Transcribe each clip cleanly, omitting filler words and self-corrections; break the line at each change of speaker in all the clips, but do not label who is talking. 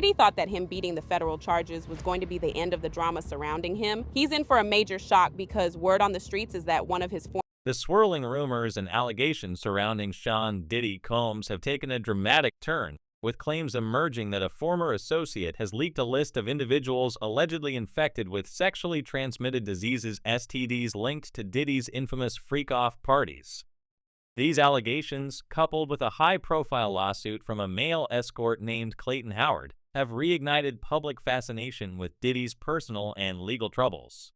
Diddy thought that him beating the federal charges was going to be the end of the drama surrounding him. He's in for a major shock because word on the streets is that one of his former
The swirling rumors and allegations surrounding Sean Diddy Combs have taken a dramatic turn, with claims emerging that a former associate has leaked a list of individuals allegedly infected with sexually transmitted diseases (STDs) linked to Diddy's infamous freak-off parties. These allegations, coupled with a high-profile lawsuit from a male escort named Clayton Howard, have reignited public fascination with Diddy's personal and legal troubles.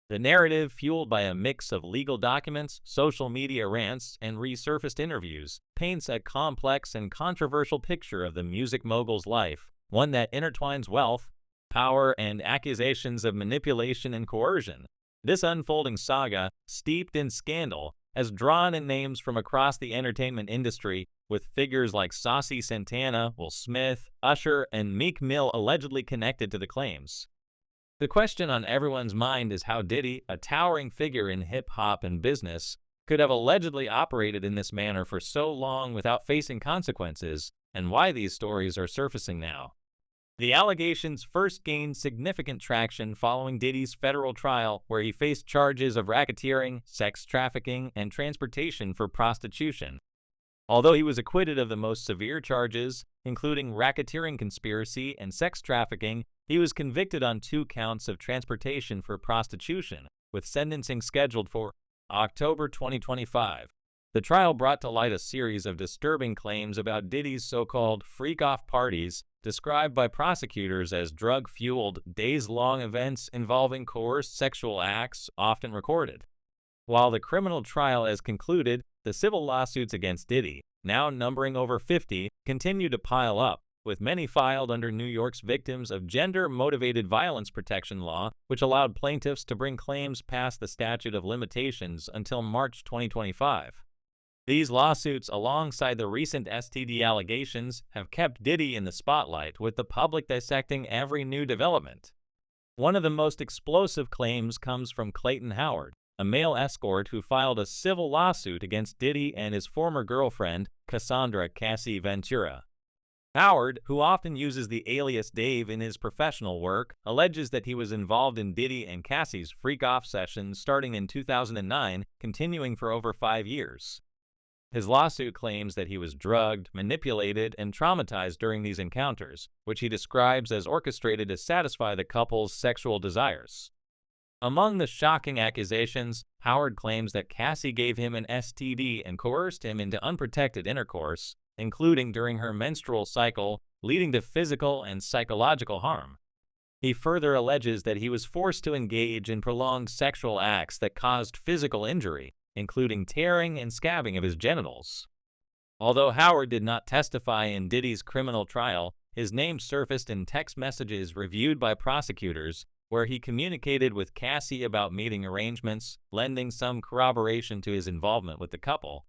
The narrative, fueled by a mix of legal documents, social media rants, and resurfaced interviews, paints a complex and controversial picture of the music mogul's life, one that intertwines wealth, power, and accusations of manipulation and coercion. This unfolding saga, steeped in scandal, has drawn in names from across the entertainment industry, with figures like Saucy Santana, Will Smith, Usher, and Meek Mill allegedly connected to the claims. The question on everyone's mind is how Diddy, a towering figure in hip-hop and business, could have allegedly operated in this manner for so long without facing consequences, and why these stories are surfacing now. The allegations first gained significant traction following Diddy's federal trial, where he faced charges of racketeering, sex trafficking, and transportation for prostitution. Although he was acquitted of the most severe charges, including racketeering conspiracy and sex trafficking, he was convicted on 2 counts of transportation for prostitution, with sentencing scheduled for October 2025. The trial brought to light a series of disturbing claims about Diddy's so-called freak-off parties, described by prosecutors as drug-fueled, days-long events involving coerced sexual acts, often recorded. While the criminal trial has concluded, the civil lawsuits against Diddy, now numbering over 50, continue to pile up, with many filed under New York's Victims of Gender-Motivated Violence Protection Law, which allowed plaintiffs to bring claims past the statute of limitations until March 2025. These lawsuits, alongside the recent STD allegations, have kept Diddy in the spotlight, with the public dissecting every new development. One of the most explosive claims comes from Clayton Howard, a male escort who filed a civil lawsuit against Diddy and his former girlfriend, Cassandra "Cassie" Ventura. Howard, who often uses the alias Dave in his professional work, alleges that he was involved in Diddy and Cassie's freak-off sessions starting in 2009, continuing for over 5 years. His lawsuit claims that he was drugged, manipulated, and traumatized during these encounters, which he describes as orchestrated to satisfy the couple's sexual desires. Among the shocking accusations, Howard claims that Cassie gave him an STD and coerced him into unprotected intercourse, including during her menstrual cycle, leading to physical and psychological harm. He further alleges that he was forced to engage in prolonged sexual acts that caused physical injury, including tearing and scabbing of his genitals. Although Howard did not testify in Diddy's criminal trial, his name surfaced in text messages reviewed by prosecutors, where he communicated with Cassie about meeting arrangements, lending some corroboration to his involvement with the couple.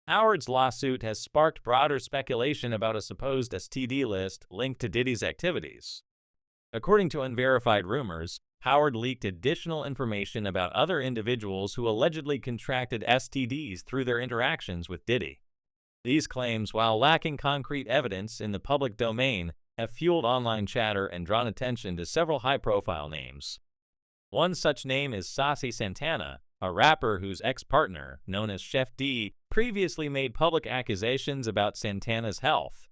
Howard's lawsuit has sparked broader speculation about a supposed STD list linked to Diddy's activities. According to unverified rumors, Howard leaked additional information about other individuals who allegedly contracted STDs through their interactions with Diddy. These claims, while lacking concrete evidence in the public domain, have fueled online chatter and drawn attention to several high-profile names. One such name is Saucy Santana, a rapper whose ex-partner, known as Chef D, previously made public accusations about Santana's health.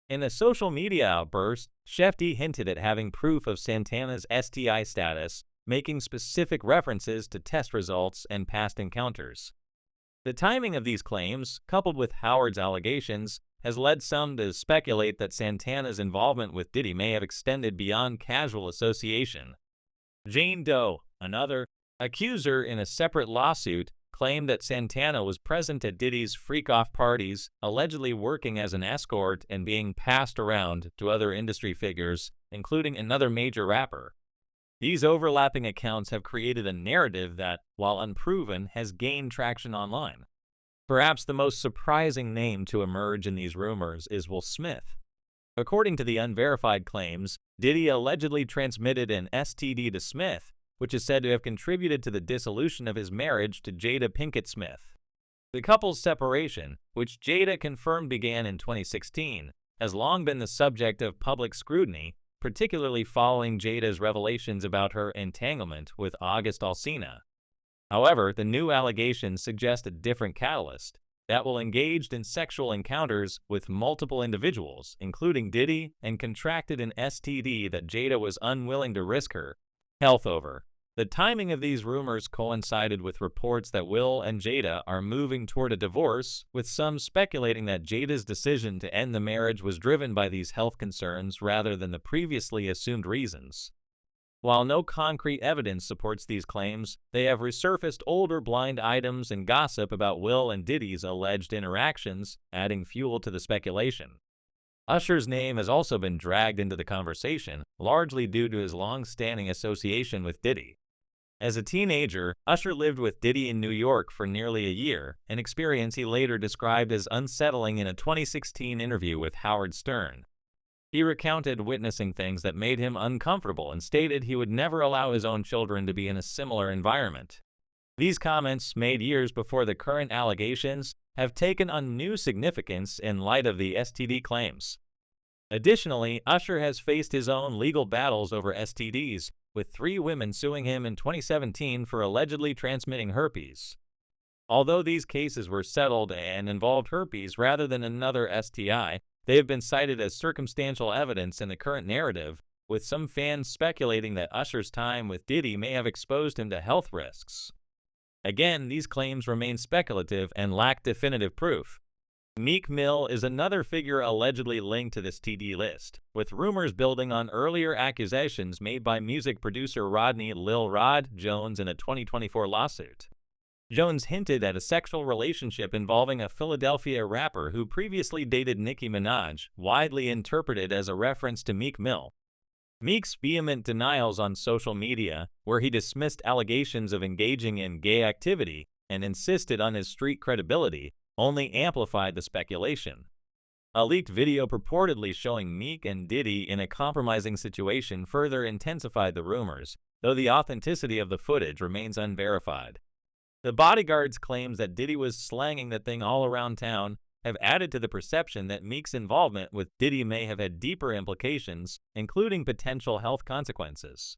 In a social media outburst, Chef D hinted at having proof of Santana's STI status, making specific references to test results and past encounters. The timing of these claims, coupled with Howard's allegations, has led some to speculate that Santana's involvement with Diddy may have extended beyond casual association. Jane Doe, another accuser in a separate lawsuit, claimed that Santana was present at Diddy's freak-off parties, allegedly working as an escort and being passed around to other industry figures, including another major rapper. These overlapping accounts have created a narrative that, while unproven, has gained traction online. Perhaps the most surprising name to emerge in these rumors is Will Smith. According to the unverified claims, Diddy allegedly transmitted an STD to Smith, which is said to have contributed to the dissolution of his marriage to Jada Pinkett Smith. The couple's separation, which Jada confirmed began in 2016, has long been the subject of public scrutiny, particularly following Jada's revelations about her entanglement with August Alsina. However, the new allegations suggest a different catalyst that will engage in sexual encounters with multiple individuals, including Diddy, and contracted an STD that Jada was unwilling to risk her health over. The timing of these rumors coincided with reports that Will and Jada are moving toward a divorce, with some speculating that Jada's decision to end the marriage was driven by these health concerns rather than the previously assumed reasons. While no concrete evidence supports these claims, they have resurfaced older blind items and gossip about Will and Diddy's alleged interactions, adding fuel to the speculation. Usher's name has also been dragged into the conversation, largely due to his long-standing association with Diddy. As a teenager, Usher lived with Diddy in New York for nearly a year, an experience he later described as unsettling in a 2016 interview with Howard Stern. He recounted witnessing things that made him uncomfortable and stated he would never allow his own children to be in a similar environment. These comments, made years before the current allegations, have taken on new significance in light of the STD claims. Additionally, Usher has faced his own legal battles over STDs, with 3 women suing him in 2017 for allegedly transmitting herpes. Although these cases were settled and involved herpes rather than another STI, they have been cited as circumstantial evidence in the current narrative, with some fans speculating that Usher's time with Diddy may have exposed him to health risks. Again, these claims remain speculative and lack definitive proof. Meek Mill is another figure allegedly linked to this TD list, with rumors building on earlier accusations made by music producer Rodney "Lil Rod" Jones in a 2024 lawsuit. Jones hinted at a sexual relationship involving a Philadelphia rapper who previously dated Nicki Minaj, widely interpreted as a reference to Meek Mill. Meek's vehement denials on social media, where he dismissed allegations of engaging in gay activity and insisted on his street credibility, only amplified the speculation. A leaked video purportedly showing Meek and Diddy in a compromising situation further intensified the rumors, though the authenticity of the footage remains unverified. The bodyguard's claims that Diddy was slanging the thing all around town have added to the perception that Meek's involvement with Diddy may have had deeper implications, including potential health consequences.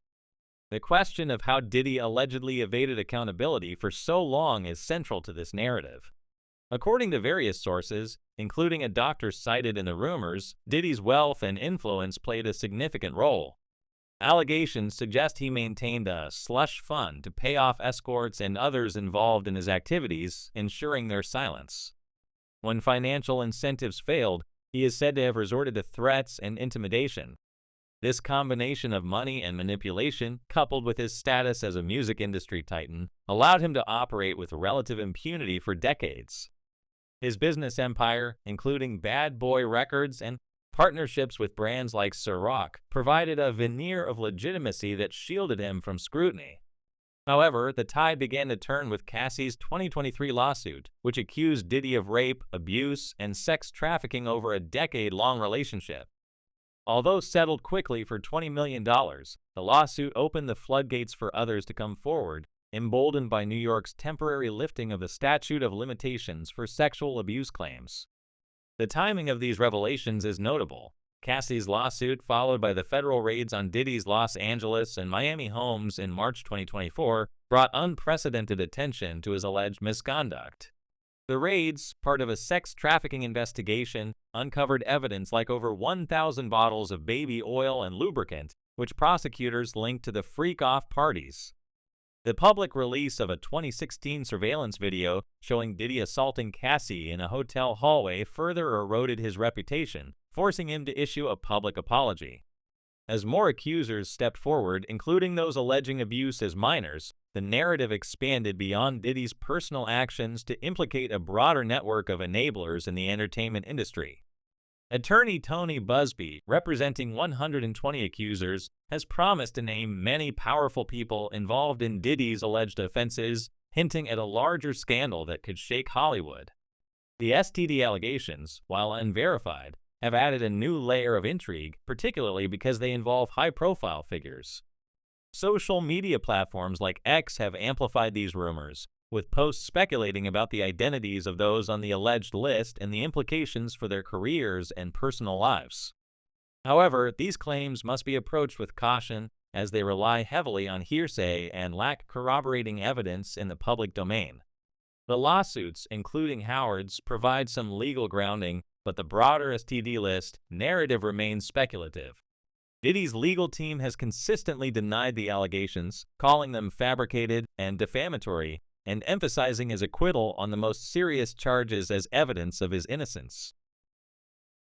The question of how Diddy allegedly evaded accountability for so long is central to this narrative. According to various sources, including a doctor cited in the rumors, Diddy's wealth and influence played a significant role. Allegations suggest he maintained a slush fund to pay off escorts and others involved in his activities, ensuring their silence. When financial incentives failed, he is said to have resorted to threats and intimidation. This combination of money and manipulation, coupled with his status as a music industry titan, allowed him to operate with relative impunity for decades. His business empire, including Bad Boy Records and partnerships with brands like Ciroc, provided a veneer of legitimacy that shielded him from scrutiny. However, the tide began to turn with Cassie's 2023 lawsuit, which accused Diddy of rape, abuse, and sex trafficking over a decade-long relationship. Although settled quickly for $20 million, the lawsuit opened the floodgates for others to come forward, emboldened by New York's temporary lifting of the statute of limitations for sexual abuse claims. The timing of these revelations is notable. Cassie's lawsuit, followed by the federal raids on Diddy's Los Angeles and Miami homes in March 2024, brought unprecedented attention to his alleged misconduct. The raids, part of a sex trafficking investigation, uncovered evidence like over 1,000 bottles of baby oil and lubricant, which prosecutors linked to the freak-off parties. The public release of a 2016 surveillance video showing Diddy assaulting Cassie in a hotel hallway further eroded his reputation, forcing him to issue a public apology. As more accusers stepped forward, including those alleging abuse as minors, the narrative expanded beyond Diddy's personal actions to implicate a broader network of enablers in the entertainment industry. Attorney Tony Busby, representing 120 accusers, has promised to name many powerful people involved in Diddy's alleged offenses, hinting at a larger scandal that could shake Hollywood. The STD allegations, while unverified, have added a new layer of intrigue, particularly because they involve high-profile figures. Social media platforms like X have amplified these rumors, with posts speculating about the identities of those on the alleged list and the implications for their careers and personal lives. However, these claims must be approached with caution as they rely heavily on hearsay and lack corroborating evidence in the public domain. The lawsuits, including Howard's, provide some legal grounding, but the broader STD list narrative remains speculative. Diddy's legal team has consistently denied the allegations, calling them fabricated and defamatory, and emphasizing his acquittal on the most serious charges as evidence of his innocence.